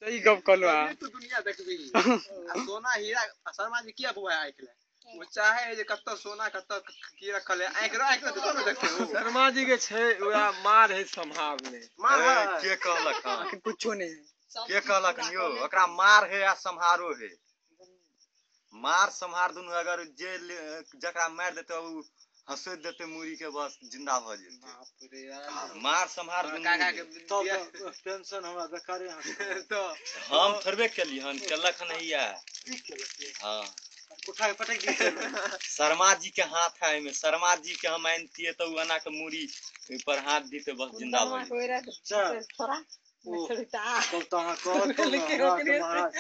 सही गप कहलो ये तो दुनिया देखबी सोना हीरा शर्मा जी किया बुआ आइख ले वो चाहे जे कत्तो सोना कत्तो की रखल है आइख तो कोनो देखते हो शर्मा जी के छै ओरा मार है संभावने मार के कहलक आखिर कुछो नहीं के कहलक यो ओकरा मार है आ संहारो है मार संहार दुनु अगर जे जकरा मार देते उ हंसोत देते मुरी के बस जिंदा भ जेते बाप रे यार मार संहार दुनु काका के तो टेंशन हमरा बेकारे तो हम थरबे केली हन केलक नहिया हां उठा के पटक दी शर्मा जी के हाथ है में शर्मा जी के हम आनतिए तो अना के मुरी पर हाथ दीते बस जिंदा भ जेते छोरा तो तहां महाराज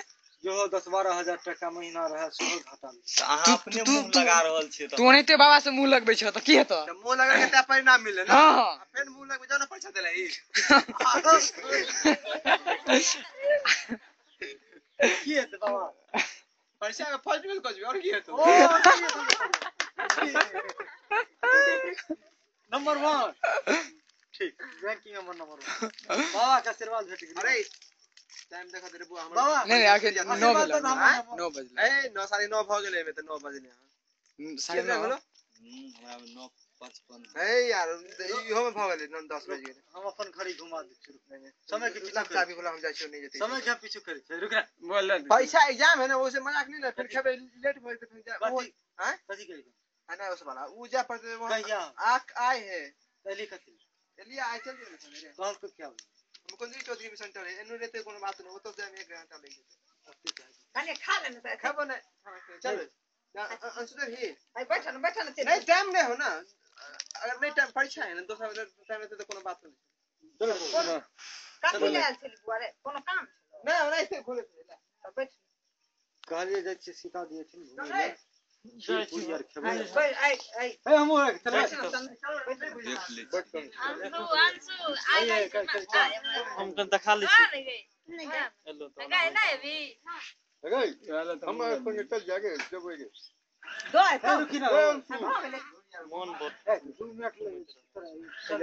जो 10-12 हजार टका महीना रहे सेहो घाटा अहाँ अपने मुंह लगा रहल छियै तू ओनैते बाबा से मुंह लगबै छ त की हेत मुंह लगा के त परिणाम मिले ना हां फेर मुंह लगबै जानो पैसा देले ई की हेत बाबा पैसा में फर्स्ट में कुछ और की हेत नंबर 1 ठीक रैंकिंग नंबर 1 बाबा का आशीर्वाद भेट गेल अरे टाइम देखा दे रे बुआ हमरा नहीं नहीं आके 9 बजे 9 बजे ए 9 9:30 भ गेलै में त 9 बजले 9:30 हमरा 9:55 ए यार इहो में भ गेलै 10 बज गेलै हम अपन घड़ी घुमा दै छी समय के पीछे चाबी वाला हम जाय छी नहीं जेते समय के पीछे करे छै रुक रे बोल पैसा एग्जाम है ना ओसे मजाक नहीं ले फिर खेबे लेट भ जेते फिर जा वो हैं कथि कहि है ना उस वाला ऊ जा पर कहिया आंख आए है पहले कथि एलिया आइ चल गेल रे कॉल को क्या हम कोंदी चौधरी में सेंटर है एनु रहते कोनो बात नहीं वो तो जाम 1 घंटा लग जेते कने खा लेने से खाबो ना चल अंशुदर ही बैठा ना नहीं टाइम नहीं हो ना अगर नहीं टाइम परीक्षा है ना दूसरा टाइम में तो कोनो बात नहीं चलो काफी ले आल छली बुआ रे कोनो काम छलो नहीं हमरा ऐसे खोले ले बैठ कहलिए जाय छी सीता दिए छी घुमै पूरी यार खेबै आई ए हम चलो देख ले अंशु आई हम कन दिखा ले छी हेलो तो गए ना अभी गई हम संग चल जागे जब होगे दो है तो रुकी ना मन बहुत 2 मिनट लगे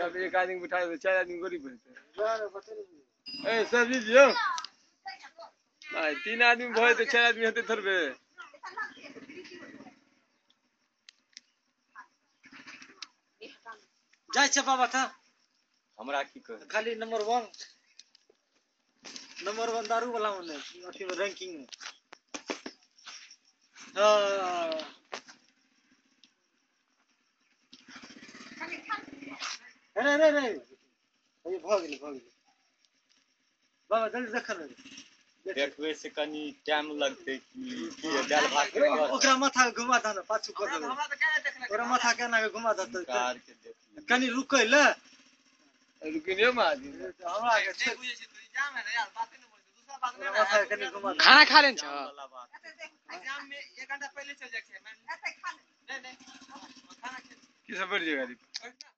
जब एक आदमी बिठा दे 4 आदमी गोली पड़ते यार बता ए सब्जी दियो भाई 3 आदमी भए तो 4 आदमी होते थरबे जाय छ बाबा था हमरा की कह खाली नंबर 1 दारू वाला में अथी में रैंकिंग में रे ये भाग गेल बाबा जल्दी देख रे देखबे से कनी टाइम लगते कि दाल भात के ओकरा माथा घुमा द ना पाछू कर दे हमरा तो कहले देखले ओकरा माथा केना के घुमा द कार के देख कनी रुकै ले रुकियो मार हमरा के नहीं बुझे छी तू एग्जाम है ना यार बातें नहीं बोलते दूसरा बात नहीं माथा कनी घुमा द खाना खा लेन छ वाला बात एग्जाम में 1 घंटा पहले चल जाए मैं नहीं खाना खेल की सब बढ़ जाएगा